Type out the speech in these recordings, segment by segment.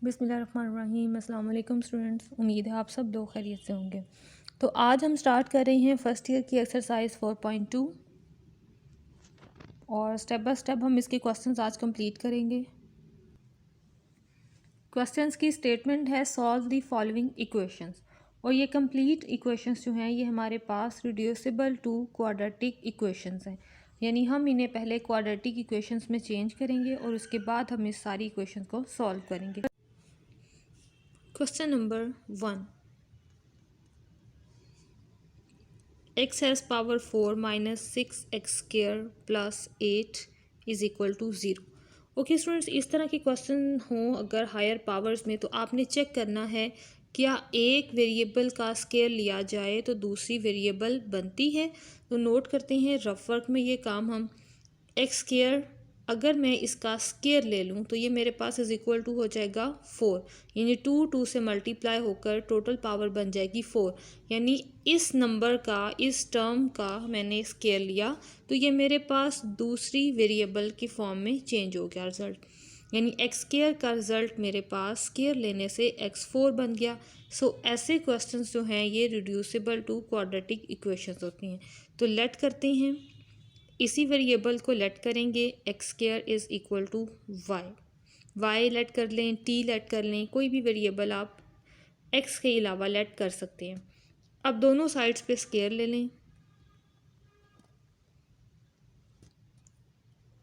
बिस्मिल्लाहिर्रहमानिर्रहीम। अस्सलाम वालेकुम स्टूडेंट्स, उम्मीद है आप सब लोग खैरियत से होंगे। तो आज हम स्टार्ट कर रहे हैं फ़र्स्ट ईयर की एक्सरसाइज 4.2 और स्टेप बाय स्टेप हम इसके क्वेश्चंस आज कंप्लीट करेंगे। क्वेश्चंस की स्टेटमेंट है सॉल्व द फॉलोइंग इक्वेशंस, और ये कंप्लीट इक्वेशंस जो हैं ये हमारे पास रिड्यूसिबल टू क्वाड्रेटिक इक्वेशंस हैं, यानी हम इन्हें पहले क्वाड्रेटिक इक्वेशंस में चेंज करेंगे और उसके बाद हम इस सारी इक्वेशंस को सॉल्व करेंगे। Question number 1, x has power 4 minus 6x square plus 8 is equal to 0। Okay students, इस तरह के क्वेश्चन हों अगर हायर पावर्स में तो आपने चेक करना है क्या एक वेरिएबल का स्केयर लिया जाए तो दूसरी वेरिएबल बनती है। तो नोट करते हैं रफ वर्क में ये काम हम एक्स स्केयर, अगर मैं इसका स्केयर ले लूँ तो ये मेरे पास इज़ इक्वल टू हो जाएगा 4, यानी 2 से मल्टीप्लाई होकर टोटल पावर बन जाएगी 4, यानी इस नंबर का, इस टर्म का मैंने स्केयर लिया तो ये मेरे पास दूसरी वेरिएबल की फॉर्म में चेंज हो गया रिज़ल्ट, यानी एक्स स्केयर का रिज़ल्ट मेरे पास स्केयर लेने से x4 बन गया। सो ऐसे क्वेश्चंस जो हैं ये रिड्यूसिबल टू क्वाड्रेटिक इक्वेशंस होती हैं। तो लेट करते हैं, इसी वेरिएबल को लेट करेंगे, x square is equal to y let कर लें, टी लेट कर लें, कोई भी वेरिएबल आप एक्स के अलावा लेट कर सकते हैं। अब दोनों साइड्स पे स्केयर ले लें,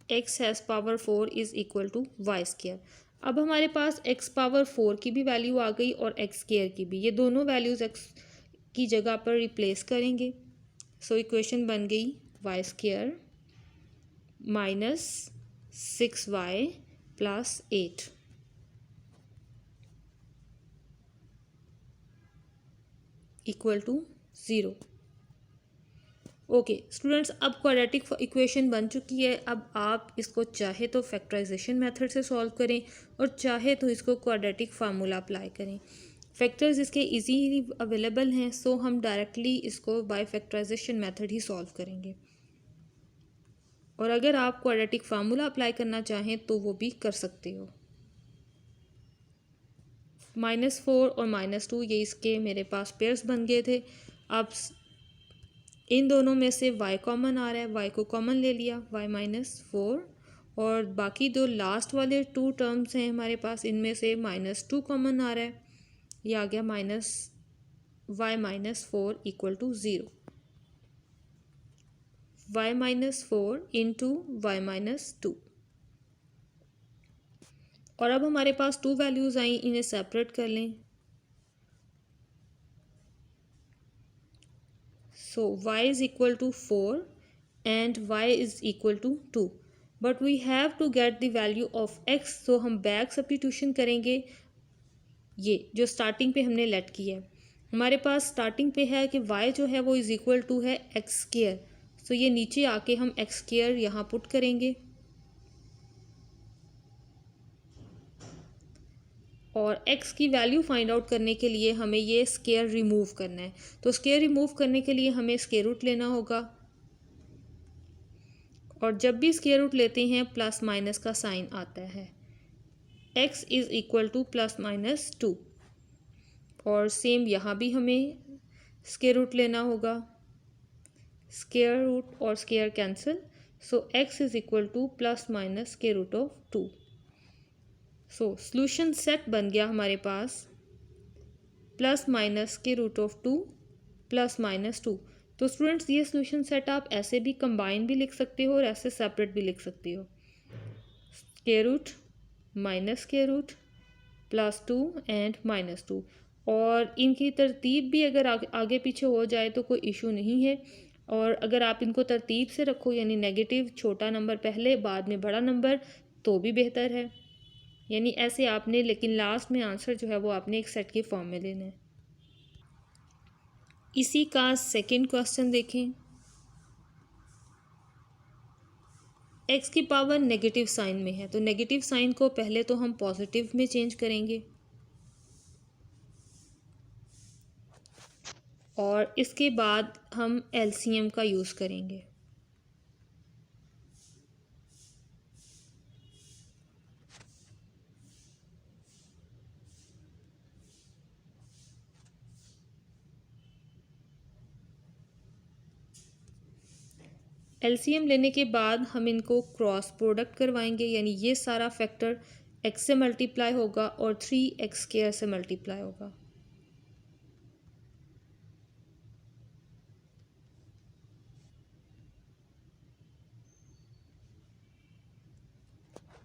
x has power 4 is equal to y square. अब हमारे पास एक्स पावर 4 की भी वैल्यू आ गई और एक्स स्केयर की भी, ये दोनों वैल्यूज़ एक्स की जगह पर रिप्लेस करेंगे। सो इक्वेशन बन गई y square minus 6y plus 8 equal to 0। Okay students, अब क्वाड्रेटिक इक्वेशन बन चुकी है। अब आप इसको चाहे तो फैक्टराइजेशन मेथड से सॉल्व करें और चाहे तो इसको क्वाड्रेटिक फार्मूला अप्लाई करें। फैक्टर्स इसके इजीली अवेलेबल हैं, सो हम डायरेक्टली इसको by factorization method he solve करेंगे, और अगर आप क्वाड्रेटिक फार्मूला अप्लाई करना चाहें तो वो भी कर सकते हो। -4 और -2 ये इसके मेरे पास पेयर्स बन गए थे। अब इन दोनों में से y कॉमन आ रहा है, y को कॉमन ले लिया, y -4, और बाकी दो लास्ट वाले 2 टर्म्स हैं हमारे पास, इनमें से -2 कॉमन आ रहा है, ये आ गया y -4 equal to 0, y -4 into y -2। और अब हमारे पास 2 वैल्यूज़ आई, इन्हें सेपरेट कर लें। So y is equal to 4 and y is equal to 2, but we have to get the value of x, so हम बैक सब्स्टिट्यूशन करेंगे। ये जो स्टार्टिंग पे हमने लेट किया है, हमारे पास स्टार्टिंग पे है कि y जो है वो इज़ इक्वल टू है एक्स स्केयर, सो ये नीचे आके हम एक्स स्केयर यहाँ पुट करेंगे और x की वैल्यू फाइंड आउट करने के लिए हमें ये स्केयर रिमूव करना है। तो स्केयर रिमूव करने के लिए हमें स्केयर रूट लेना होगा, और जब भी स्केयर रूट लेते हैं प्लस माइनस का साइन आता है। x इज़ इक्वल टू +-2, और सेम यहाँ भी हमें स्केयर रूट लेना होगा, स्केयर रूट और square cancel, so x is equal to +-√2। So solution set बन गया हमारे पास +-√2 +-2। तो स्टूडेंट्स, ये सॉल्यूशन सेट आप ऐसे भी कंबाइन भी लिख सकते हो और ऐसे सेपरेट भी लिख सकते हो, square root minus square root +2 and -2, और इनकी तरतीब भी अगर आगे पीछे हो जाए तो कोई इशू नहीं है, और अगर आप इनको तरतीब से रखो, यानी नेगेटिव छोटा नंबर पहले बाद में बड़ा नंबर, तो भी बेहतर है। यानी ऐसे आपने, लेकिन लास्ट में आंसर जो है वो आपने एक सेट की फॉर्म में लेना है। इसी का सेकंड क्वेश्चन देखें, x की पावर नेगेटिव साइन में है, तो नेगेटिव साइन को पहले तो हम पॉजिटिव में चेंज करेंगे और इसके बाद हम एलसीएम का यूज़ करेंगे। एलसीएम लेने के बाद हम इनको क्रॉस प्रोडक्ट करवाएंगे, यानी ये सारा फैक्टर x से मल्टीप्लाई होगा और 3x² से मल्टीप्लाई होगा।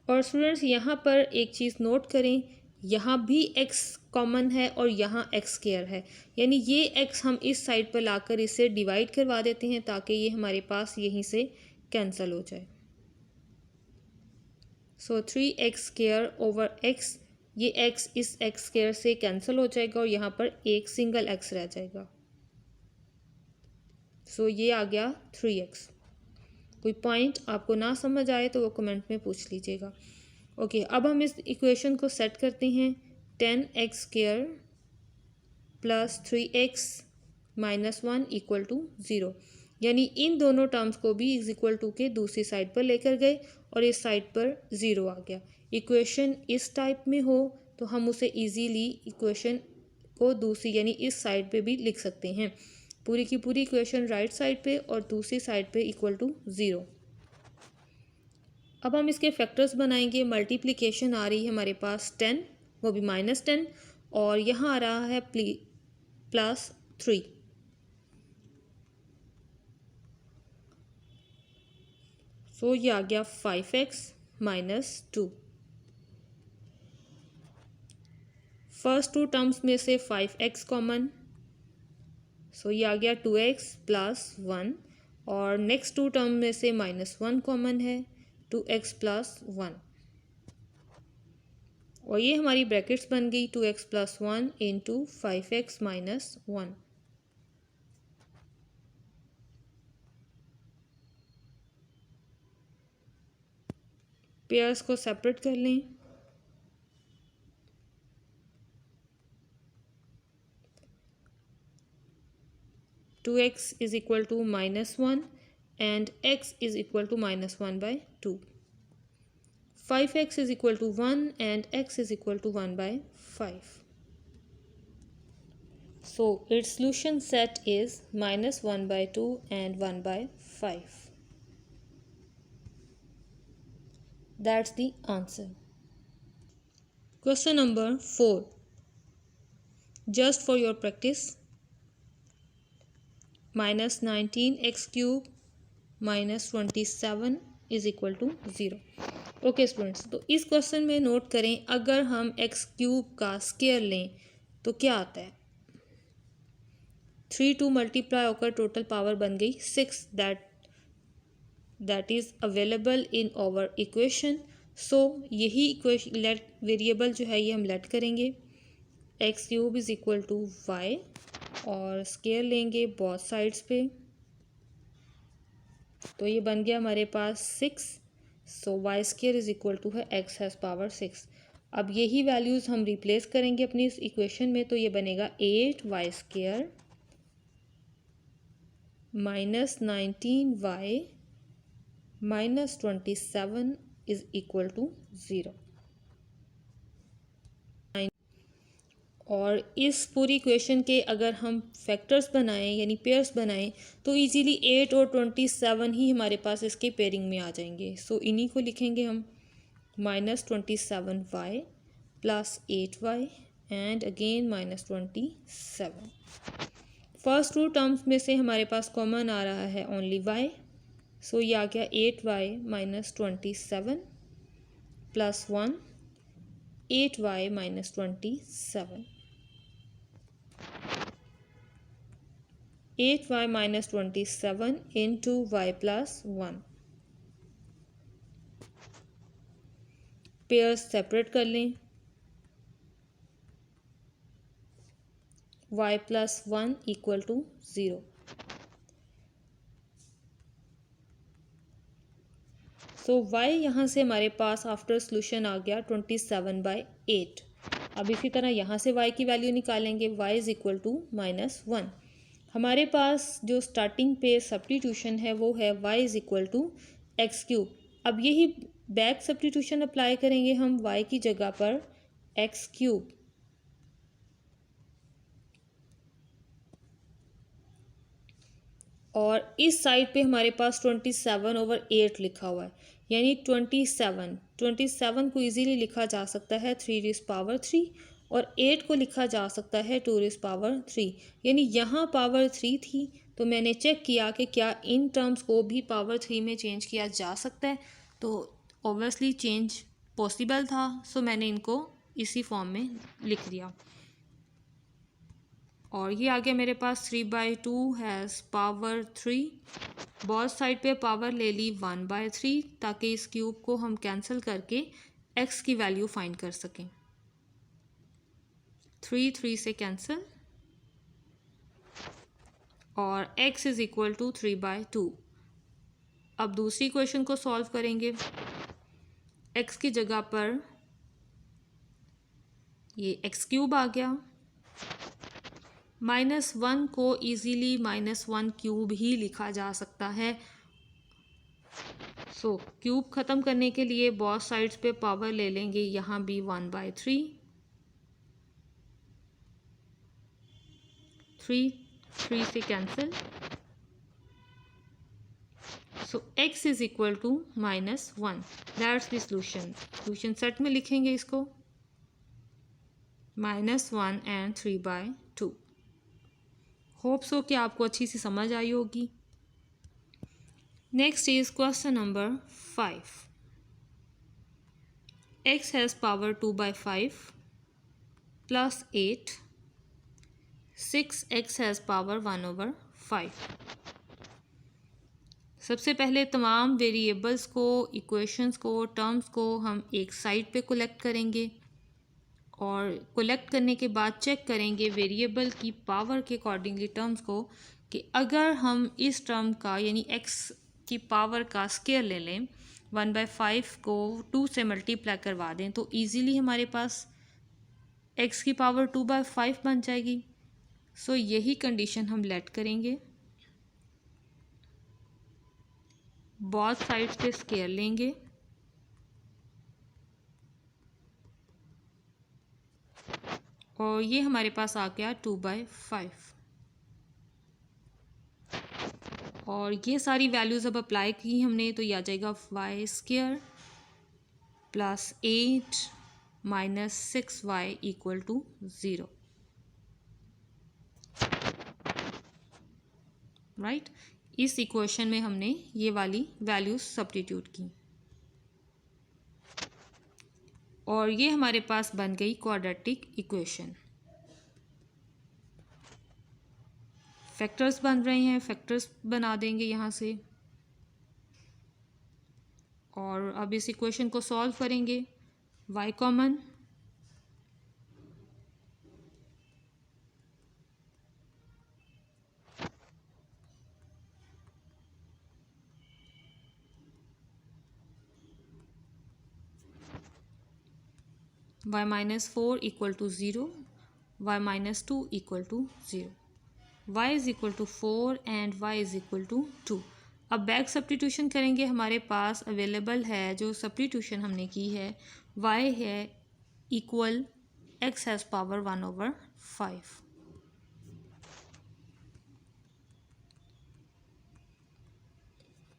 और स्टूडेंट्स यहाँ पर एक चीज़ नोट करें, यहाँ भी x कॉमन है और यहाँ x² है, यानी ये x हम इस साइड पर लाकर इसे डिवाइड करवा देते हैं ताकि ये हमारे पास यहीं से कैंसिल हो जाए। सो 3x² ओवर x, ये x इस x² से कैंसिल हो जाएगा और यहाँ पर एक सिंगल x रह जाएगा। सो ये आ गया 3x। कोई पॉइंट आपको ना समझ आए तो वो कमेंट में पूछ लीजिएगा। ओके, अब हम इस इक्वेशन को सेट करते हैं। 10x² plus 3x minus 1 equal to 0, यानी इन दोनों टर्म्स को भी इज इक्वल टू के दूसरी साइड पर लेकर गए और इस साइड पर 0 आ गया। इक्वेशन इस टाइप में हो तो हम उसे इजीली इक्वेशन को दूसरी यानी इस साइड पे भी लिख सकते हैं। पूरी की पूरी इक्वेशन राइट साइड पे और दूसरी साइड पे इक्वल टू 0। अब हम इसके फैक्टर्स बनाएंगे। मल्टीप्लिकेशन आ रही है हमारे पास 10, वो भी -10, और यहाँ आ रहा है प्लस 3। सो ये आ गया 5x minus 2। First two terms में से 5x कॉमन, सो ये आ गया 2x प्लस 1, और नेक्स्ट टू टर्म में से -1 कॉमन है, 2x प्लस 1, और ये हमारी ब्रैकेट्स बन गई 2x plus 1 into 5x minus 1। Pairs को सेपरेट कर लें। Two x is equal to -1 and x is equal to -1/2। 5x is equal to 1 and x is equal to 1/5. So its solution set is -1/2 and 1/5. That's the answer. Question number 4. Just for your practice. -19x cube minus 27 is equal to 0. Okay students, तो इस question में note करें, अगर हम x cube का square लें तो क्या आता है। 3 2 मल्टीप्लाई होकर टोटल पावर बन गई 6, that is available in our equation. So यही इक्वेशन लेट वेरिएबल जो है ये हम लेट करेंगे, x cube is equal to y, और स्क्वायर लेंगे बोथ साइड्स पे, तो ये बन गया हमारे पास 6। So y square is equal to है एक्स हैज़ पावर 6। अब यही वैल्यूज़ हम रिप्लेस करेंगे अपनी इस इक्वेशन में, तो ये बनेगा 8y² minus 19y minus 27 is equal to 0। और इस पूरी इक्वेशन के अगर हम फैक्टर्स बनाएं यानी पेयर्स बनाएं तो इजीली 8 और 27 ही हमारे पास इसके पेयरिंग में आ जाएंगे। सो इन्हीं को लिखेंगे हम, -27y plus 8y and again -27। First two terms में से हमारे पास कॉमन आ रहा है ओनली y, सो ये आ गया 8y minus 27 plus 1 8y minus 27। 8y minus 27 into y plus 1। Pairs separate कर लें, y plus 1 equal to 0। So y यहाँ से हमारे पास आफ्टर सोल्यूशन आ गया 27/8। अब इसी तरह यहाँ से y की वैल्यू निकालेंगे, y इज इक्वल टू -1। हमारे पास जो स्टार्टिंग पे सब्स्टिट्यूशन है वो है y is equal to x cube. अब यही बैक सब्स्टिट्यूशन अप्लाई करेंगे हम y की जगह पर एक्स क्यूब। और इस साइड पे हमारे पास 27/8 लिखा हुआ है, यानी 27 को इजीली लिखा जा सकता है 3 और 8 को लिखा जा सकता है 2 यानी यहाँ पावर 3 थी, तो मैंने चेक किया कि क्या इन टर्म्स को भी पावर 3 में चेंज किया जा सकता है, तो ऑब्वियसली चेंज पॉसिबल था, सो मैंने इनको इसी फॉर्म में लिख दिया। और ये आ गया मेरे पास 3/2 हैज़ पावर 3, बहुत साइड पे पावर ले ली 1/3 ताकि इस क्यूब को हम कैंसिल करके x की वैल्यू फाइंड कर सकें। 3 से कैंसिल और x इज़ इक्वल टू 3/2। अब दूसरी क्वेश्चन को सॉल्व करेंगे। x की जगह पर ये x³ आ गया, -1 को इजीली -1³ ही लिखा जा सकता है। सो क्यूब ख़त्म करने के लिए बहुत साइड्स पे पावर ले लेंगे, यहाँ भी 1/3, 3 से cancel, so x is equal to -1। That's the solution set में लिखेंगे इसको, -1 एंड 3/2। होप सो कि आपको अच्छी सी समझ आई होगी। Next is question number 5। x has power 2/5 plus 8, 6x has power 1/5। सबसे पहले तमाम वेरिएबल्स को, इक्वेशंस को, टर्म्स को हम एक साइड पे कलेक्ट करेंगे और कलेक्ट करने के बाद चेक करेंगे वेरिएबल की पावर के अकॉर्डिंगली टर्म्स को, कि अगर हम इस टर्म का यानी x की पावर का स्क्वायर ले लें, 1/5 को 2 से मल्टीप्लाई करवा दें, तो इजीली हमारे पास x की पावर 2/5 बन जाएगी। सो यही कंडीशन हम लेट करेंगे, बोथ साइड्स पे स्क्वायर लेंगे और ये हमारे पास आ गया 2/5। और ये सारी वैल्यूज़ अब अप्लाई की हमने, तो ये आ जाएगा y² plus 8 minus 6y equal to 0। Right, इस इक्वेशन में हमने ये वाली वैल्यूज सब्स्टिट्यूट की और ये हमारे पास बन गई क्वाड्रेटिक इक्वेशन। फैक्टर्स बन रहे हैं, फैक्टर्स बना देंगे यहाँ से और अब इस इक्वेशन को सॉल्व करेंगे। y common, y-4 equal to 0, y-2 equal to 0, y is equal to 4 and y is equal to 2। अब बैक सब्स्टिट्यूशन करेंगे, हमारे पास अवेलेबल है जो सब्स्टिट्यूशन हमने की है, y है equal x has power 1/5।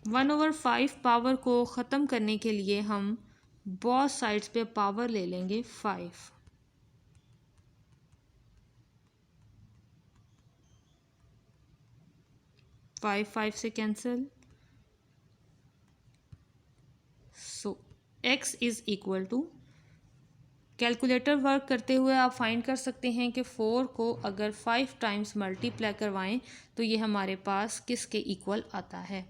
One over 5 power को ख़त्म करने के लिए हम बोथ साइड्स पे पावर ले लेंगे 5। 5 से cancel, so x is equal to, calculator work करते हुए आप फाइंड कर सकते हैं कि 4 को अगर 5 टाइम्स मल्टीप्लाई करवाएं तो ये हमारे पास किसके इक्वल आता है,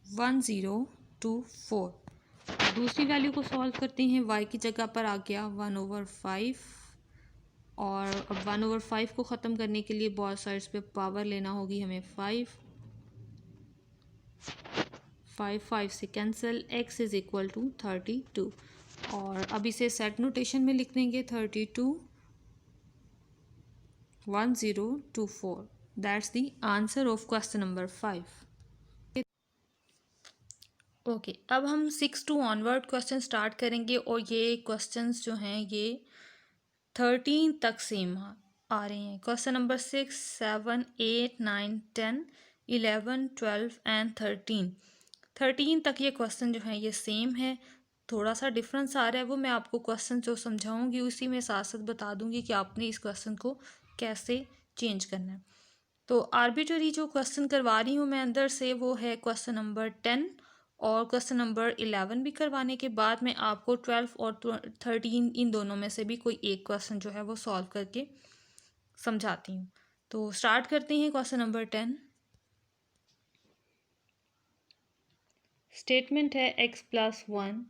1024। दूसरी वैल्यू को सॉल्व करते हैं, y की जगह पर आ गया 1/5 और अब 1/5 को ख़त्म करने के लिए बहुत साइड्स पे पावर लेना होगी हमें 5 से cancel, x is equal to 32 और अब इसे सेट नोटेशन में लिख देंगे 32 1024। That's the answer of question number 5। Okay, अब हम 6 टू ऑनवर्ड क्वेश्चन स्टार्ट करेंगे और ये क्वेश्चंस जो हैं ये 13 तक सेम आ रहे हैं। क्वेश्चन नंबर 6, 7, 8, 9, 10, 11, 12 एंड 13 तक ये क्वेश्चन जो हैं ये सेम है। थोड़ा सा डिफरेंस आ रहा है, वो मैं आपको क्वेश्चन जो समझाऊंगी उसी में साथ साथ बता दूंगी कि आपने इस क्वेश्चन को कैसे चेंज करना है। तो आर्बिट्ररी जो क्वेश्चन करवा रही हूँ मैं अंदर से, वो है क्वेश्चन नंबर 10 और क्वेश्चन नंबर 11 भी करवाने के बाद मैं आपको 12 और 13 इन दोनों में से भी कोई एक क्वेश्चन जो है वो सॉल्व करके समझाती हूँ। तो स्टार्ट करते हैं। क्वेश्चन नंबर 10 स्टेटमेंट है x+1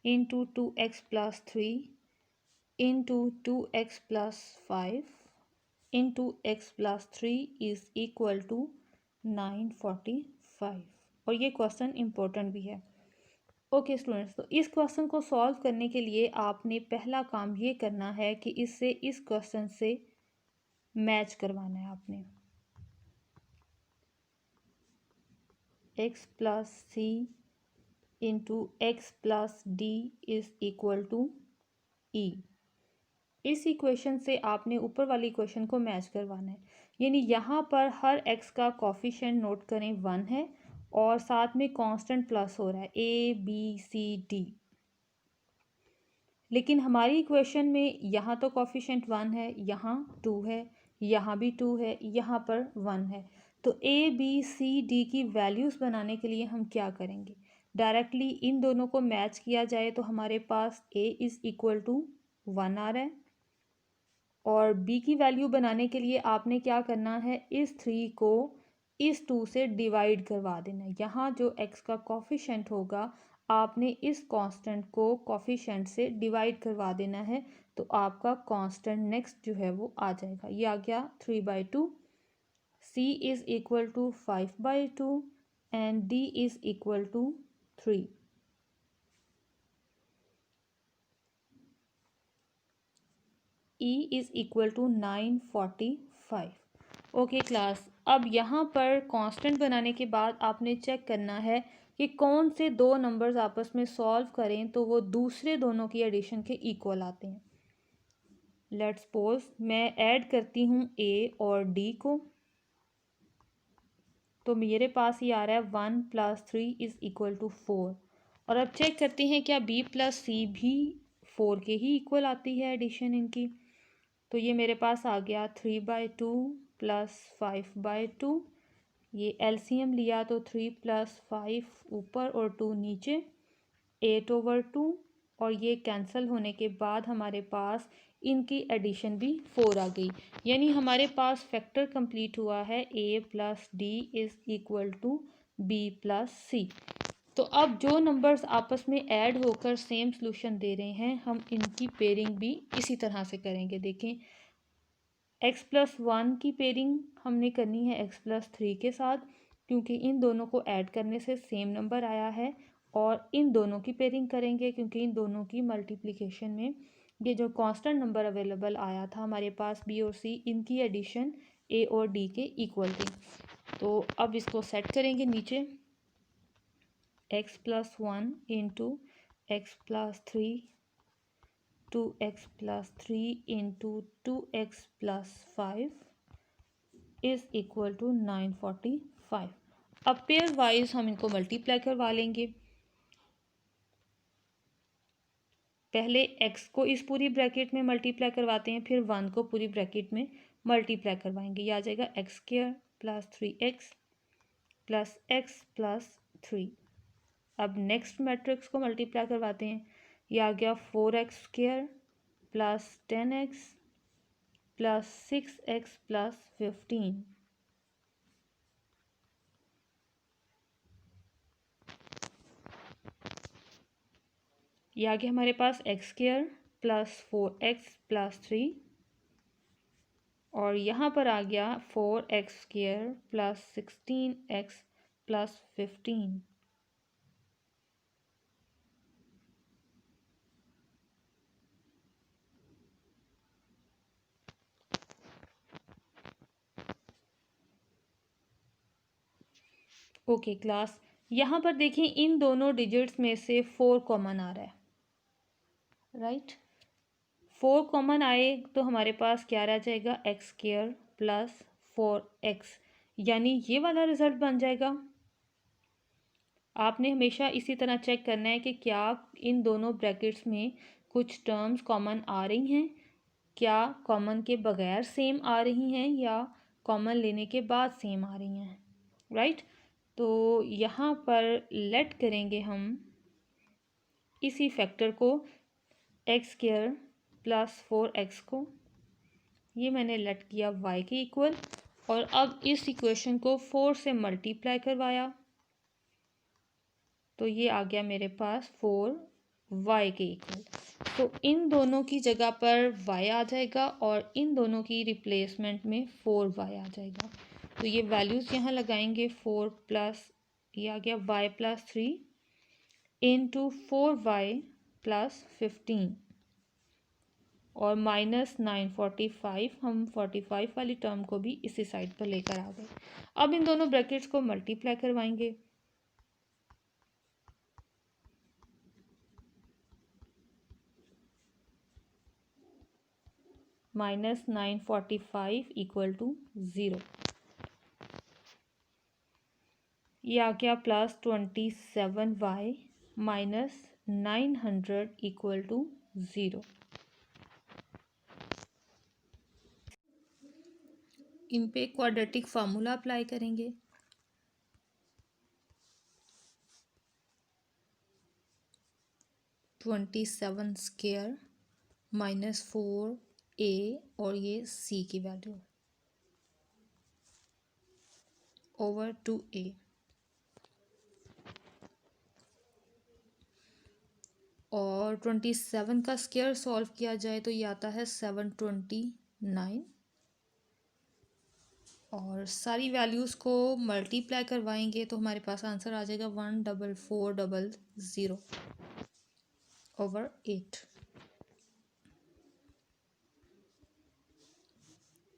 into 2x+3 into 2x+5 into x+3 is equal to 945 और ये क्वेश्चन इम्पोर्टेंट भी है। ओके स्टूडेंट्स, तो इस क्वेश्चन को सॉल्व करने के लिए आपने पहला काम ये करना है कि इससे इस क्वेश्चन से मैच करवाना है आपने। x+c into x+d is equal to e। इस इक्वेशन से आपने ऊपर वाली इक्वेशन को मैच करवाना है, यानी यहाँ पर हर x का कॉफिशिएंट नोट करें 1 है और साथ में कांस्टेंट प्लस हो रहा है a b c d। लेकिन हमारी इक्वेशन में यहाँ तो कॉफिशिएंट 1 है, यहाँ 2 है, यहाँ भी 2 है, यहाँ पर 1 है। तो a b c d की वैल्यूज़ बनाने के लिए हम क्या करेंगे, डायरेक्टली इन दोनों को मैच किया जाए तो हमारे पास a इज़ इक्वल टू 1 आ रहा है और b की वैल्यू बनाने के लिए आपने क्या करना है, इस 3 को इस 2 से डिवाइड करवा देना है। यहाँ जो x का कॉफिशिएंट होगा आपने इस कांस्टेंट को कॉफिशिएंट से डिवाइड करवा देना है, तो आपका कांस्टेंट नेक्स्ट जो है वो आ जाएगा। ये आ गया 3/2, c is equal to 5/2 and d is equal to 3। E is equal to 945। Okay class, अब यहाँ पर कांस्टेंट बनाने के बाद आपने चेक करना है कि कौन से दो नंबर्स आपस में सॉल्व करें तो वो दूसरे दोनों की एडिशन के इक्वल आते हैं। लेट्स सपोज मैं ऐड करती हूँ a और d को, तो मेरे पास ये आ रहा है 1+3 इज़ इक्वल टू 4। और अब चेक करते हैं क्या b+c भी 4 के ही इक्वल आती है एडिशन इनकी। तो ये मेरे पास आ गया 3/2 प्लस 5/2। ये एलसीएम लिया तो 3 + 5 ऊपर और 2 नीचे, 8/2 और ये कैंसिल होने के बाद हमारे पास इनकी एडिशन भी 4 आ गई। यानी हमारे पास फैक्टर कंप्लीट हुआ है a+d is equal to b+c। तो अब जो नंबर्स आपस में ऐड होकर सेम सॉल्यूशन दे रहे हैं, हम इनकी पेयरिंग भी इसी तरह से करेंगे। देखें, x+1 की पेयरिंग हमने करनी है x+3 के साथ, क्योंकि इन दोनों को ऐड करने से सेम नंबर आया है। और इन दोनों की पेयरिंग करेंगे क्योंकि इन दोनों की मल्टीप्लिकेशन में ये जो कांस्टेंट नंबर अवेलेबल आया था हमारे पास b और c, इनकी एडिशन a और d के इक्वल थी। तो अब इसको सेट करेंगे नीचे, x+1 into x+3 2x+3 into 2x+5 is equal to 945। अब पेयर वाइज हम इनको मल्टीप्लाई करवा लेंगे। पहले x को इस पूरी ब्रैकेट में मल्टीप्लाई करवाते हैं, फिर 1 को पूरी ब्रैकेट में मल्टीप्लाई करवाएंगे। यह आ जाएगा x² plus 3x plus x plus 3। अब नेक्स्ट मैट्रिक्स को मल्टीप्लाई करवाते हैं। यह आ गया 4x² plus 10x plus 6x plus 15। ये आ गया हमारे पास x² प्लस 4x प्लस 3 और यहाँ पर आ गया 4x² plus 16x plus 15। Okay class, यहाँ पर देखिए इन दोनों डिजिट्स में से 4 कॉमन आ रहा है, राइट। 4 कॉमन आए तो हमारे पास क्या रह जाएगा, एक्स स्क्वायर प्लस 4x, यानी ये वाला रिजल्ट बन जाएगा। आपने हमेशा इसी तरह चेक करना है कि क्या इन दोनों ब्रैकेट्स में कुछ टर्म्स कॉमन आ रही हैं, क्या कॉमन के बगैर सेम आ रही हैं या कॉमन लेने के बाद सेम आ रही हैं, राइट। तो यहाँ पर लेट करेंगे हम इसी फैक्टर को एक्स स्क्वायर प्लस 4x को, ये मैंने लेट किया y के इक्वल, और अब इस इक्वेशन को 4 से मल्टीप्लाई करवाया तो ये आ गया मेरे पास 4y के इक्वल। तो इन दोनों की जगह पर y आ जाएगा और इन दोनों की रिप्लेसमेंट में 4y आ जाएगा। तो ये वैल्यूज़ यहाँ लगाएंगे, 4 प्लस ये आ गया y plus 3 into 4y plus 15 और माइनस 945, हम 45 वाली टर्म को भी इसी साइड पर लेकर आ गए। अब इन दोनों ब्रैकेट्स को मल्टीप्लाई करवाएंगे, माइनस 945 इक्वल टू 0, ये आ गया plus 27y minus 900 equal to 0। इन पे क्वाड्रेटिक फार्मूला अप्लाई करेंगे, twenty seven square minus 4a और ये c की वैल्यू ओवर 2a, और 27 का स्क्वायर सॉल्व किया जाए तो ये आता है 729, और सारी वैल्यूज़ को मल्टीप्लाई करवाएंगे तो हमारे पास आंसर आ जाएगा 14400 ओवर 8।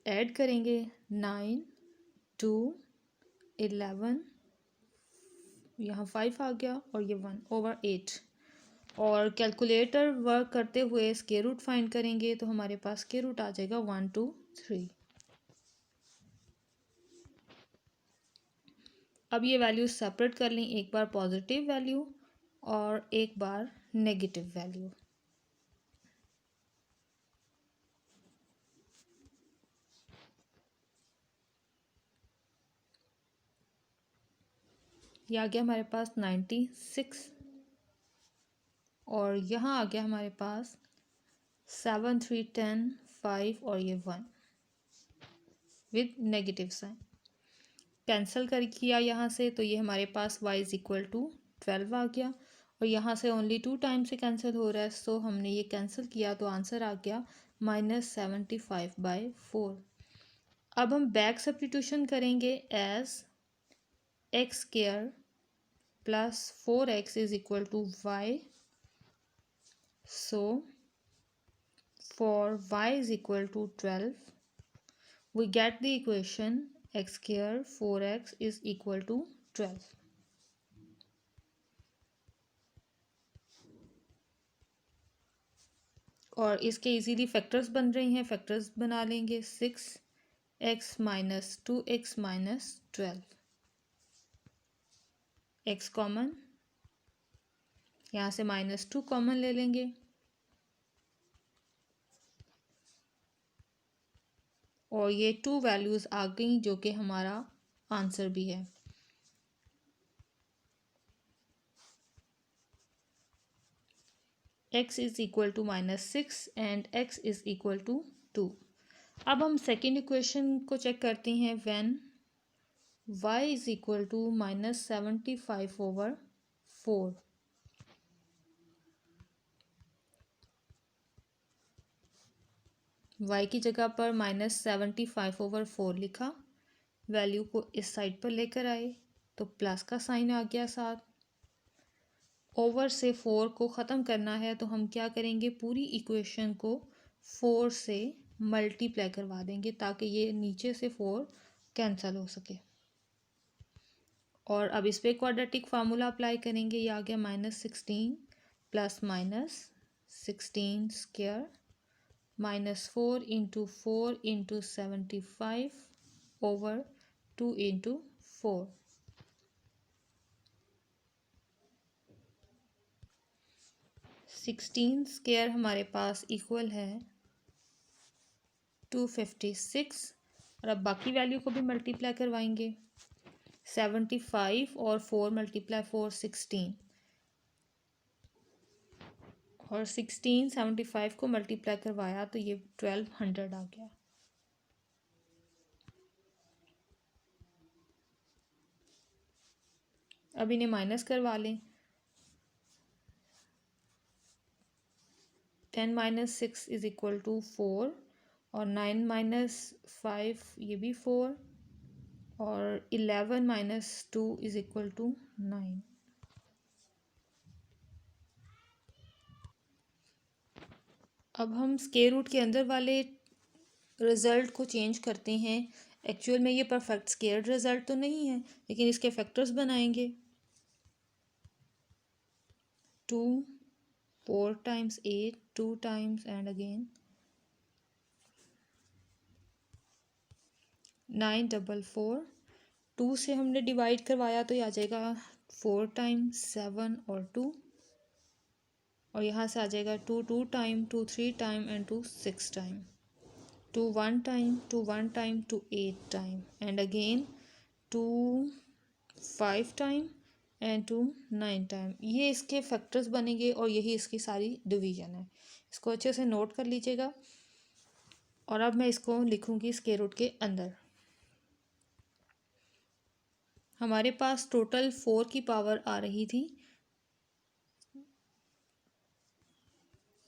ऐड करेंगे 9 2 11, यहाँ 5 आ गया और ये 1 ओवर 8, और कैलकुलेटर वर्क करते हुए स्क्वायर रूट फाइंड करेंगे तो हमारे पास स्क्वायर रूट आ जाएगा 123। अब ये वैल्यू सेपरेट कर लें, एक बार पॉजिटिव वैल्यू और एक बार नेगेटिव वैल्यू। ये आ गया हमारे पास 96 और यहाँ आ गया हमारे पास 7 3 10 5 और ये 1 विद नेगेटिव साइन। कैंसिल कर किया यहाँ से तो ये हमारे पास y इज इक्वल टू 12 आ गया, और यहाँ से ओनली 2 टाइम से कैंसिल हो रहा है, सो हमने ये कैंसिल किया तो आंसर आ गया -75/4। अब हम बैक सब्स्टिट्यूशन करेंगे as x square plus 4x is equal to y, so for y is equal to 12 we get the equation x square 4x is equal to 12। और इसके इजीली फैक्टर्स बन रही हैं, फैक्टर्स बना लेंगे 6x minus 2x minus 12, x common, यहाँ से -2 common ले लेंगे और ये 2 वैल्यूज़ आ गई जो कि हमारा आंसर भी है। x is equal to -6 and x is equal to 2। अब हम सेकेंड इक्वेशन को चेक करते हैं, when y is equal to -75/4। y की जगह पर -75/4 लिखा, वैल्यू को इस साइड पर लेकर आए तो प्लस का साइन आ गया साथ, ओवर से 4 को ख़त्म करना है तो हम क्या करेंगे, पूरी इक्वेशन को 4 से मल्टीप्लाई करवा देंगे ताकि ये नीचे से 4 कैंसिल हो सके। और अब इस पर क्वाड्रेटिक फार्मूला अप्लाई करेंगे, ये आ गया -16 plus -16 square -4 into 4 into 75 over 2 into 4। 16 square हमारे पास इक्वल है 256। और अब बाकी वैल्यू को भी मल्टीप्लाई करवाएंगे। 75 और 4 मल्टीप्लाई 4 16, और 16 75 को मल्टीप्लाई करवाया तो ये 1200 आ गया। अब इन्हें माइनस करवा लें। 10 माइनस 6 इज इक्वल टू 4, और 9 माइनस 5 ये भी 4, और 11 माइनस 2 इज इक्वल टू 9। अब हम स्क्वायर रूट के अंदर वाले रिज़ल्ट को चेंज करते हैं। एक्चुअल में ये परफेक्ट स्क्वायर्ड रिज़ल्ट तो नहीं है, लेकिन इसके फैक्टर्स बनाएंगे। 2 4 टाइम्स 8, 2 टाइम्स एंड अगेन 944। 2 से हमने डिवाइड करवाया तो ये आ जाएगा 4 टाइम्स 7 और 2, और यहाँ से आ जाएगा 2 2 time, 2 3 time and 2 6 time, 2 1 time, 2 1 time, 2 8 time and again 2 5 time and 2 9 time. ये इसके फैक्टर्स बनेंगे और यही इसकी सारी डिवीजन है। इसको अच्छे से नोट कर लीजिएगा। और अब मैं इसको लिखूंगी स्क्वायर रूट के अंदर। हमारे पास टोटल 4 की पावर आ रही थी,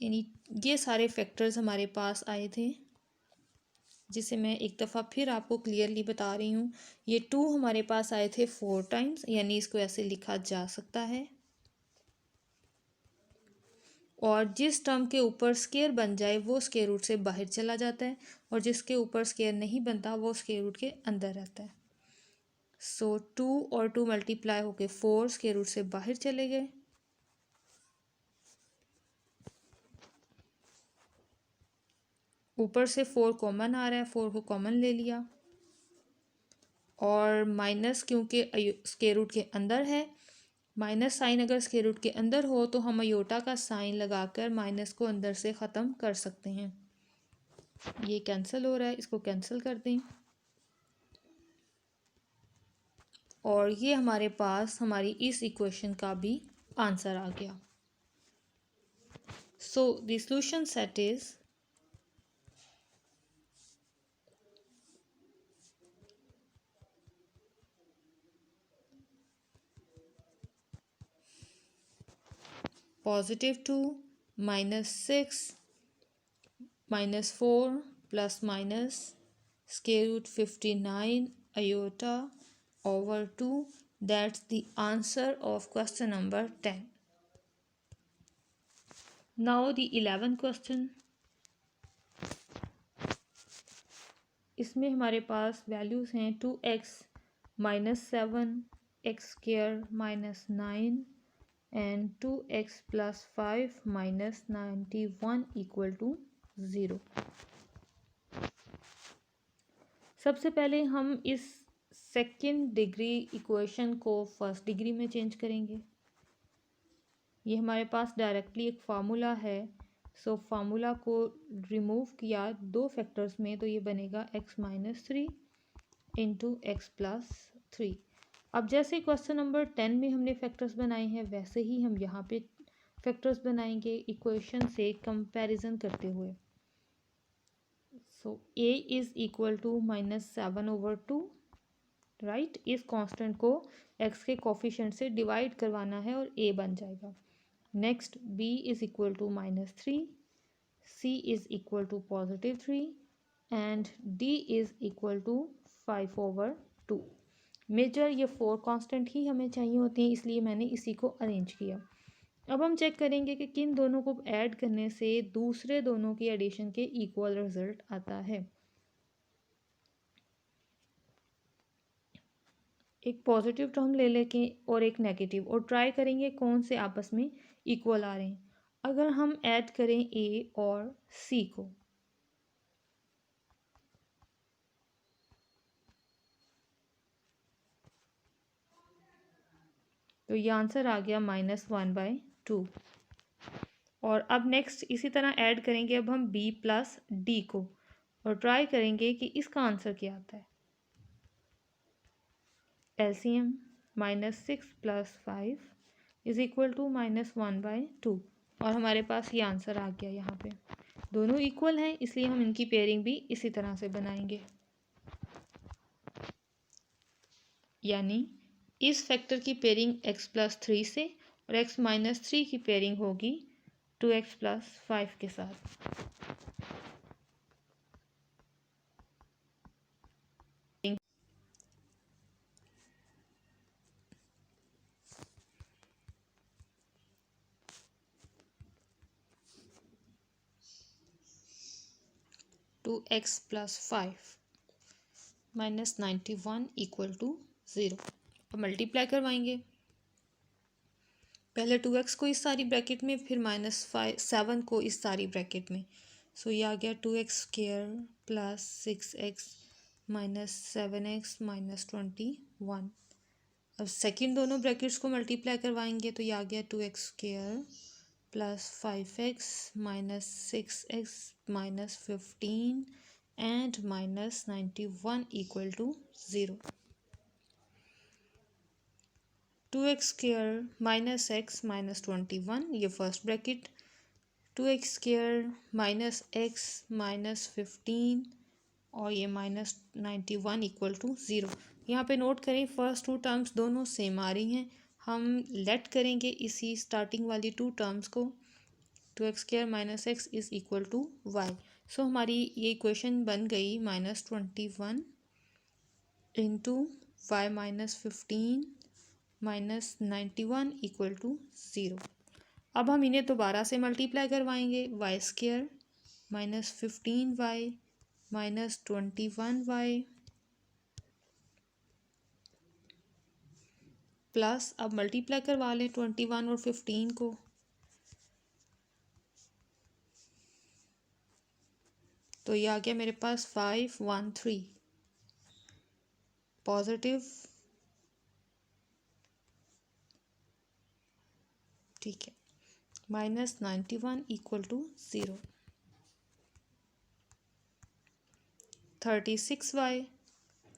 यानी ये सारे फैक्टर्स हमारे पास आए थे, जिसे मैं एक दफ़ा फिर आपको क्लियरली बता रही हूँ। ये 2 हमारे पास आए थे 4 टाइम्स, यानी इसको ऐसे लिखा जा सकता है। और जिस टर्म के ऊपर स्क्वायर बन जाए वो स्क्वायर रूट से बाहर चला जाता है, और जिसके ऊपर स्क्वायर नहीं बनता वो स्क्वायर रूट के अंदर रहता है। सो 2 और 2 मल्टीप्लाई होके 4 स्क्वायर रूट से बाहर चले गए। ऊपर से 4 कॉमन आ रहा है, 4 को कॉमन ले लिया, और माइनस क्योंकि स्क्वायर रूट के अंदर है, माइनस साइन अगर स्क्वायर रूट के अंदर हो तो हम अयोटा का साइन लगाकर माइनस को अंदर से ख़त्म कर सकते हैं। ये कैंसिल हो रहा है, इसको कैंसिल कर दें, और ये हमारे पास हमारी इस इक्वेशन का भी आंसर आ गया। So the solution set is +2 -6 -4 plus minus square root 59 iota over 2. That's the answer of question number 10. Now the 11th question. इसमें हमारे पास वैल्यूज़ हैं 2x -7 x square -9 and 2x plus 5 minus 91 equal to 0. सबसे पहले हम इस second degree equation को first degree में change करेंगे। ये हमारे पास डायरेक्टली एक फार्मूला है, सो फार्मूला को रिमूव किया दो फैक्टर्स में तो ये बनेगा x-3 इंटू एक्स प्लस 3। अब जैसे क्वेश्चन नंबर 10 में हमने फैक्टर्स बनाए हैं वैसे ही हम यहाँ पे फैक्टर्स बनाएंगे इक्वेशन से कंपैरिजन करते हुए। So a is equal to -7/2, right. इस कांस्टेंट को x के कोफिशिएंट से डिवाइड करवाना है और a बन जाएगा। Next b is equal to -3, c is equal to +3 and d is equal to 5/2। Major ये 4 कांस्टेंट ही हमें चाहिए होते हैं, इसलिए मैंने इसी को अरेंज किया। अब हम चेक करेंगे कि किन दोनों को ऐड करने से दूसरे दोनों की एडिशन के इक्वल रिजल्ट आता है। एक पॉजिटिव टर्म ले लेके और एक नेगेटिव, और ट्राई करेंगे कौन से आपस में इक्वल आ रहे हैं। अगर हम ऐड करें ए और सी को तो ये आंसर आ गया -1/2। और अब नेक्स्ट इसी तरह ऐड करेंगे अब हम b प्लस डी को और ट्राई करेंगे कि इसका आंसर क्या आता है। एलसीएम -6 + 5 इज़ इक्वल टू -1/2 और हमारे पास ये आंसर आ गया। यहाँ पे दोनों इक्वल हैं इसलिए हम इनकी पेयरिंग भी इसी तरह से बनाएंगे, यानी इस फैक्टर की पेयरिंग x + 3 से और x - 3 की पेयरिंग होगी 2x + 5 के साथ। 2x + 5 -91 = 0। अब मल्टीप्लाई करवाएंगे, पहले 2x को इस सारी ब्रैकेट में, फिर -7 को इस सारी ब्रैकेट में। सो ये आ गया 2x² + 6x - 7x - 21। अब सेकंड दोनों ब्रैकेट्स को मल्टीप्लाई करवाएंगे तो ये आ गया 2x² + 5x - 6x - 15 and -91 = 0। 2x² - x - 21 ये फर्स्ट ब्रैकेट, 2x² - x - 15 और ये -91 = 0। यहाँ पे नोट करें फर्स्ट टू टर्म्स दोनों सेम आ रही हैं। हम लेट करेंगे इसी स्टार्टिंग वाली टू टर्म्स को, 2x² - x is equal to y। So हमारी ये इक्वेशन बन गई -21 इंटू y - 15 -91 = 0। अब हम इन्हें दोबारा से मल्टीप्लाई करवाएंगे, y² - 15y - 21y प्लस, अब मल्टीप्लाई करवा लें 21 और 15 को, तो ये आ गया मेरे पास 513 पॉजिटिव, ठीक है, -91 = 0। 36y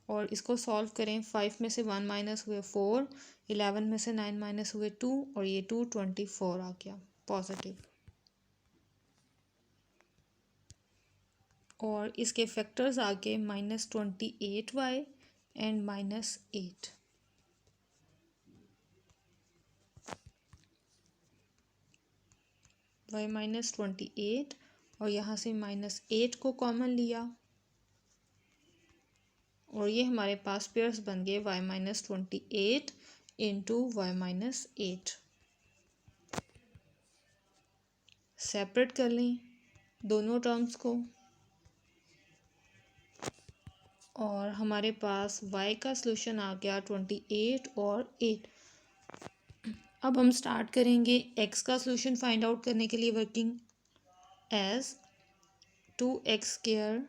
और इसको सॉल्व करें, 5 में से 1 माइनस हुए 4, 11 में से 9 माइनस हुए 2 और ये 2 24 आ गया पॉजिटिव। और इसके फैक्टर्स आ गए -28y एंड -8। y -28 और यहाँ से -8 को कॉमन लिया और ये हमारे पास पेयर्स बन गए y -28 इंटू y -8। सेपरेट कर लें दोनों टर्म्स को और हमारे पास y का सॉल्यूशन आ गया 28 और 8। अब हम स्टार्ट करेंगे x का सॉल्यूशन फाइंड आउट करने के लिए, working as 2x²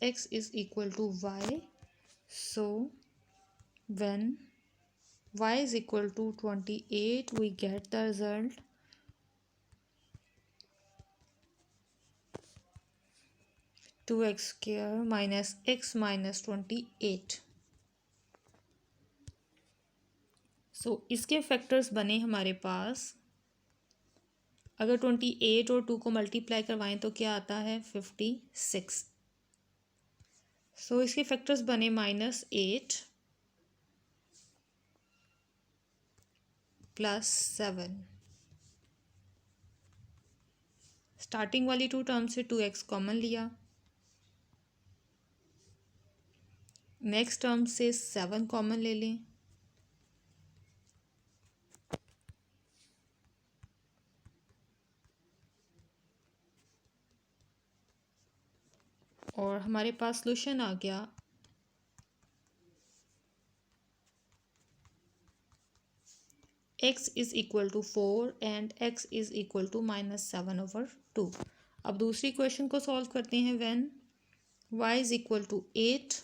- x is equal to y। So when y is equal to 28 we get the result 2x² - x - 28। So इसके फैक्टर्स बने हमारे पास, अगर 28 और 2 को मल्टीप्लाई करवाएं तो क्या आता है 56। सो इसके फैक्टर्स बने -8 + 7। स्टार्टिंग वाली टू टर्म से 2x कॉमन लिया, नेक्स्ट टर्म से 7 कॉमन ले लें और हमारे पास सॉल्यूशन आ गया x is equal to 4 and x is equal to -7/2। अब दूसरी क्वेश्चन को सॉल्व करते हैं, when y is equal to 8 .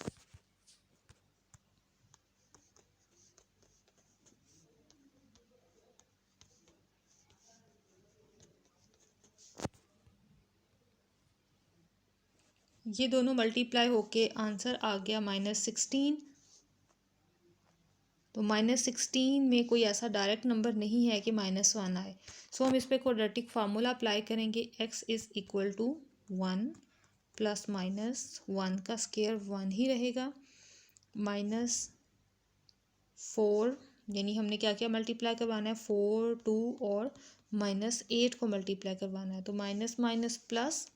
ये दोनों मल्टीप्लाई होके आंसर आ गया -16। तो -16 में कोई ऐसा डायरेक्ट नंबर नहीं है कि -1 आए। सो हम इस पर क्वाड्रेटिक फार्मूला अप्लाई करेंगे। x is equal to 1 plus minus 1 का स्क्वायर 1 ही रहेगा, -4 यानी हमने क्या क्या मल्टीप्लाई करवाना है, 4 2 और -8 को मल्टीप्लाई करवाना है। तो माइनस माइनस प्लस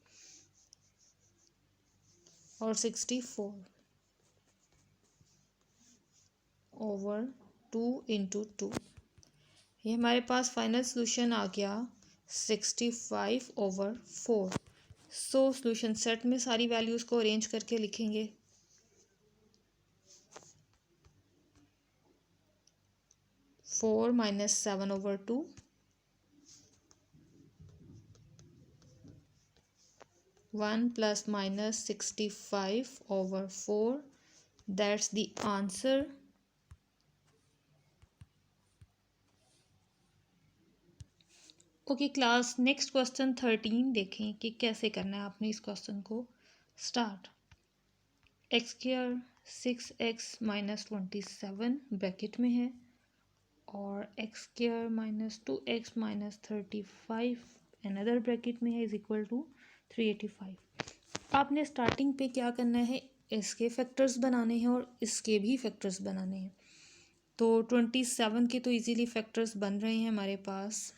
और 64 ओवर 2 इंटू 2। ये हमारे पास फाइनल सोल्यूशन आ गया 65 ओवर 4। सो सोल्यूशन सेट में सारी वैल्यूज़ को अरेंज करके लिखेंगे। 4 minus 7 over 2, 1 plus minus 65 over 4, that's the answer. Okay class, next question 13 देखें कि कैसे करना है आपने इस क्वेश्चन को start. X square 6x minus 27 bracket में है और x square minus 2x minus 35 another bracket में है इज इक्वल टू 385। आपने स्टार्टिंग पे क्या करना है, इसके फैक्टर्स बनाने हैं और इसके भी फैक्टर्स बनाने हैं। तो 27 के तो इजीली फैक्टर्स बन रहे हैं हमारे पास,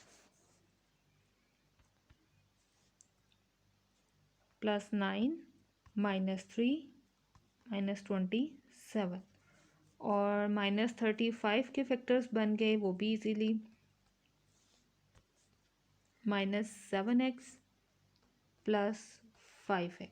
+9 -3 -27 और -35 के फैक्टर्स बन गए वो भी इजीली, -7x + 5x।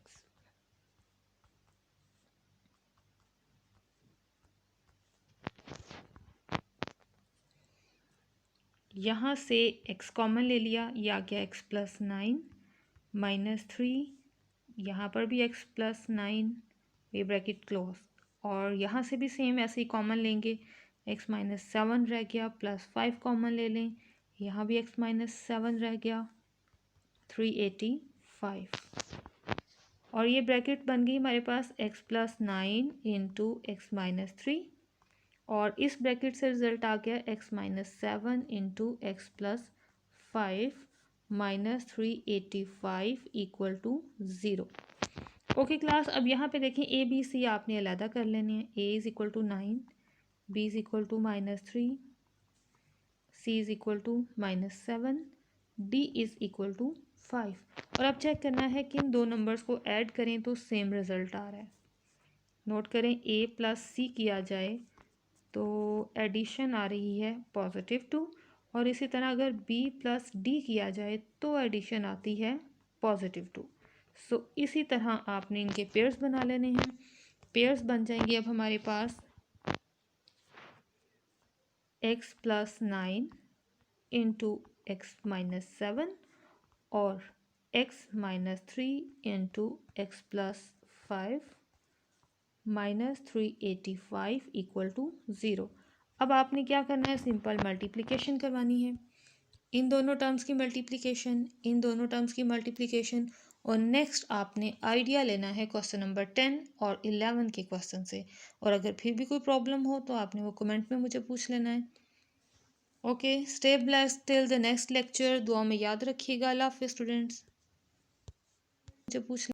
यहाँ से x कॉमन ले लिया, ये आ गया x + 9 -3, यहाँ पर भी x + 9, ये ब्रैकेट क्लोज। और यहाँ से भी सेम ऐसे ही कॉमन लेंगे, x - 7 रह गया, +5 कॉमन ले लें, यहाँ भी x - 7 रह गया, 385। और ये ब्रैकेट बन गई हमारे पास x + 9 इंटू x - 3 और इस ब्रैकेट से रिजल्ट आ गया x - 7 इंटू x + 5 -385 equal to 0। Okay class, अब यहाँ पे देखें ए बी सी आपने अलहदा कर लेने हैं। a is equal to 9, b is equal to -3, c is equal to -7, d is equal to 5। और अब चेक करना है कि इन दो नंबर्स को ऐड करें तो सेम रिज़ल्ट आ रहा है। नोट करें, a + c किया जाए तो एडिशन आ रही है +2 और इसी तरह अगर b + d किया जाए तो एडिशन आती है +2। सो इसी तरह आपने इनके पेयर्स बना लेने हैं। पेयर्स बन जाएंगे अब हमारे पास x + 9 इंटू x - 7 और x - 3 इंटू x + 5 -385 इक्वल टू 0। अब आपने क्या करना है, सिंपल मल्टीप्लिकेशन करवानी है। इन दोनों टर्म्स की मल्टीप्लिकेशन, इन दोनों टर्म्स की मल्टीप्लिकेशन, और नेक्स्ट आपने आइडिया लेना है क्वेश्चन नंबर 10 और 11 के क्वेश्चन से। और अगर फिर भी कोई प्रॉब्लम हो तो आपने वो कमेंट में मुझे पूछ लेना है। Okay, stay blessed till the next lecture. दुआ में याद रखिएगा। अल्लाह हाफिज़ स्टूडेंट्स। मुझे पूछ